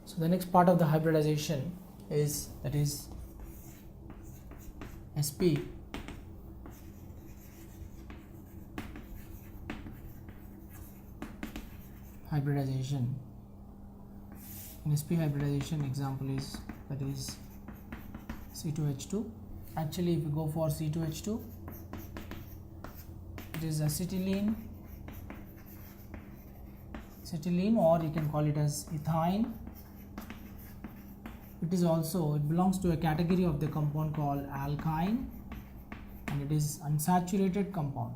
So the next part of the hybridization is sp hybridization. In sp hybridization, example is C2H2. Actually, if you go for C2H2, it is acetylene, or you can call it as ethine. It belongs to a category of the compound called alkyne, and it is unsaturated compound.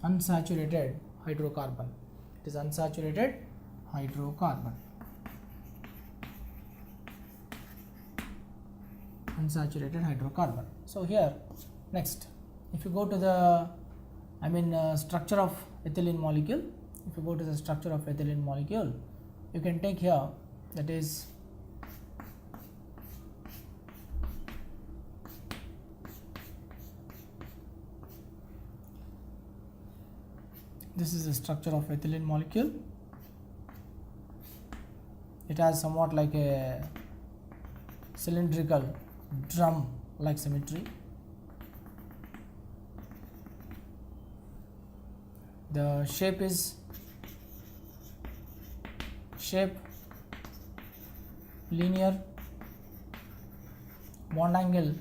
Unsaturated hydrocarbon. It is unsaturated hydrocarbon. Unsaturated hydrocarbon. So here, next, if you go to the structure of ethylene molecule, you can take here, that is this is the structure of ethylene molecule. It has somewhat like a cylindrical drum like symmetry. The shape linear, bond angle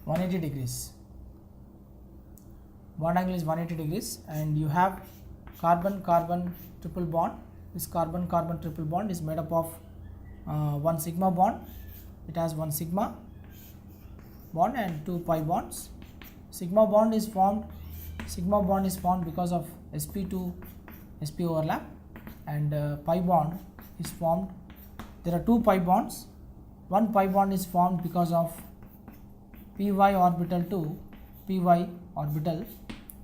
180 degrees. Bond angle is 180 degrees, and you have carbon-carbon triple bond. This carbon-carbon triple bond is made up of one sigma bond. It has one sigma bond and two pi bonds. Sigma bond is formed because of sp to sp overlap, and pi bond is formed. There are two pi bonds. One pi bond is formed because of py orbital to py orbital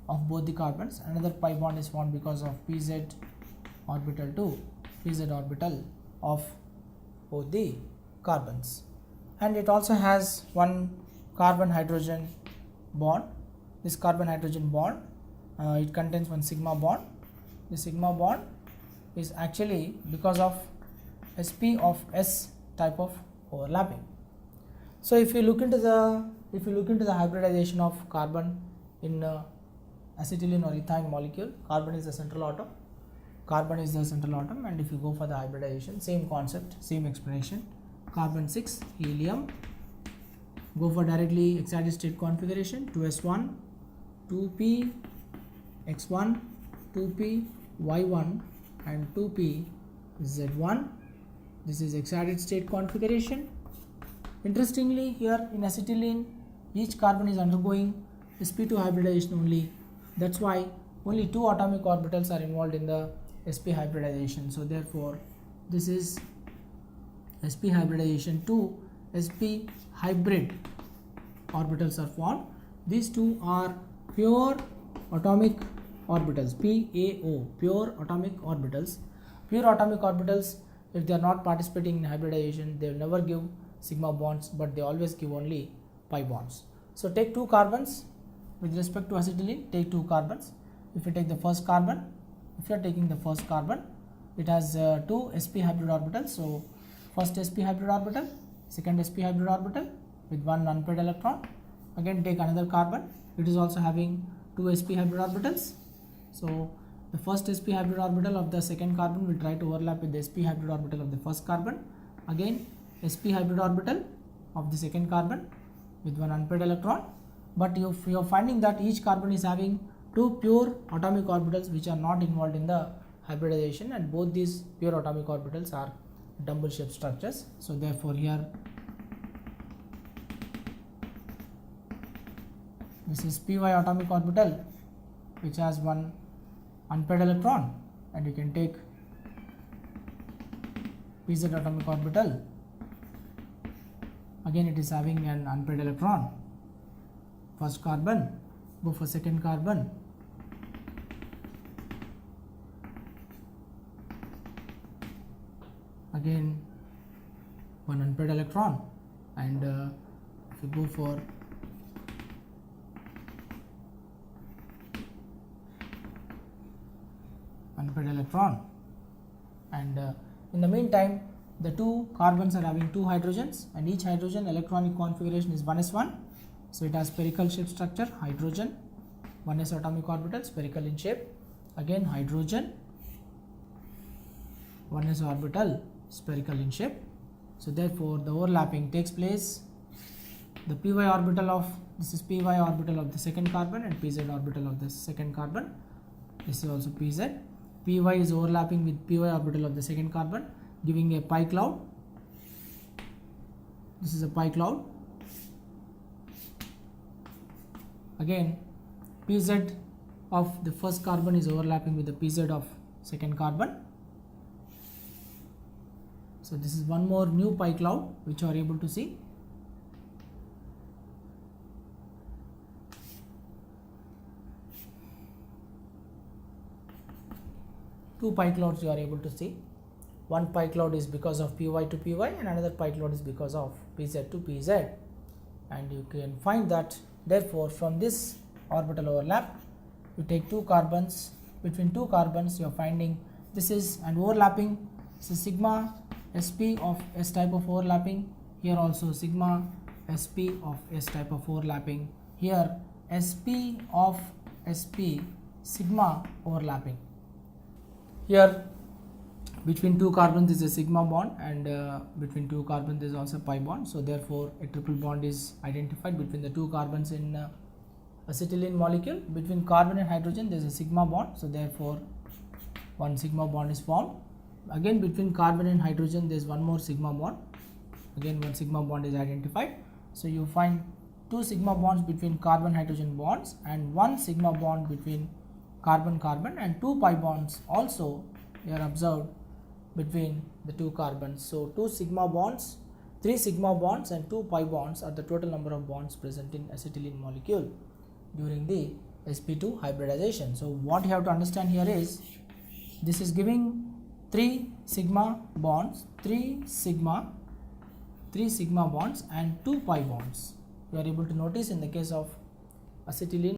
of both the carbons. Another pi bond is formed because of pz orbital to pz orbital of both the carbons. And it also has one carbon hydrogen bond. This carbon hydrogen bond, it contains one sigma bond. The sigma bond is actually because of sp of s type of overlapping. So if you look into the hybridization of carbon in acetylene or ethine molecule, carbon is the central atom, and if you go for the hybridization, same concept, same explanation. Carbon 6, helium. Go for directly excited state configuration, 2s1, 2p, x1, 2p, y1, and 2p, z1. This is excited state configuration. Interestingly, here in acetylene, each carbon is undergoing sp2 hybridization only. That's why only two atomic orbitals are involved in the sp hybridization. So therefore, this is sp hybridization. Two sp hybrid orbitals are formed. These two are pure atomic orbitals, PAO, pure atomic orbitals. Pure atomic orbitals, if they are not participating in hybridization, they will never give sigma bonds, but they always give only pi bonds. So take two carbons with respect to acetylene. Take two carbons. If you take the first carbon, it has two sp hybrid orbitals. So first sp hybrid orbital, second sp hybrid orbital with one unpaired electron. Again take another carbon. It is also having two sp hybrid orbitals. So the first sp hybrid orbital of the second carbon will try to overlap with the sp hybrid orbital of the first carbon. Again sp hybrid orbital of the second carbon with one unpaired electron. But you are finding that each carbon is having two pure atomic orbitals which are not involved in the hybridization, and both these pure atomic orbitals are double shaped structures. So therefore here this is py atomic orbital which has one unpaired electron, and you can take pz atomic orbital. Again it is having an unpaired electron. First carbon, go for second carbon. Again one unpaired electron, and if you go for unpaired electron. And in the meantime, the two carbons are having two hydrogens, and each hydrogen electronic configuration is 1s1. So it has spherical shape structure, hydrogen, 1s atomic orbital, spherical in shape. Again hydrogen, 1s orbital, spherical in shape. So therefore the overlapping takes place. The py orbital of this is py orbital of the second carbon and pz orbital of the second carbon. This is also pz. Py is overlapping with py orbital of the second carbon, giving a pi cloud. This is a pi cloud. Again pz of the first carbon is overlapping with the pz of second carbon. So this is one more new pi cloud which you are able to see. Two pi clouds you are able to see. One pi cloud is because of py to py and another pi cloud is because of pz to pz. And you can find that therefore from this orbital overlap, you take two carbons, between two carbons you are finding this is an overlapping. This is sigma sp of s type of overlapping. Here also sigma sp of s type of overlapping. Here sp of sp sigma overlapping. Here between two carbons there is a sigma bond, and between two carbons there is also pi bond. So therefore a triple bond is identified between the two carbons in acetylene molecule. Between carbon and hydrogen there is a sigma bond. So therefore one sigma bond is formed. Again between carbon and hydrogen there is one more sigma bond. Again one sigma bond is identified. So you find two sigma bonds between carbon hydrogen bonds and one sigma bond between carbon carbon, and two pi bonds also they are observed between the two carbons. So two sigma bonds, three sigma bonds and two pi bonds are the total number of bonds present in acetylene molecule during the sp2 hybridization. So what you have to understand here is this is giving three sigma bonds, three sigma bonds and two pi bonds. You are able to notice in the case of acetylene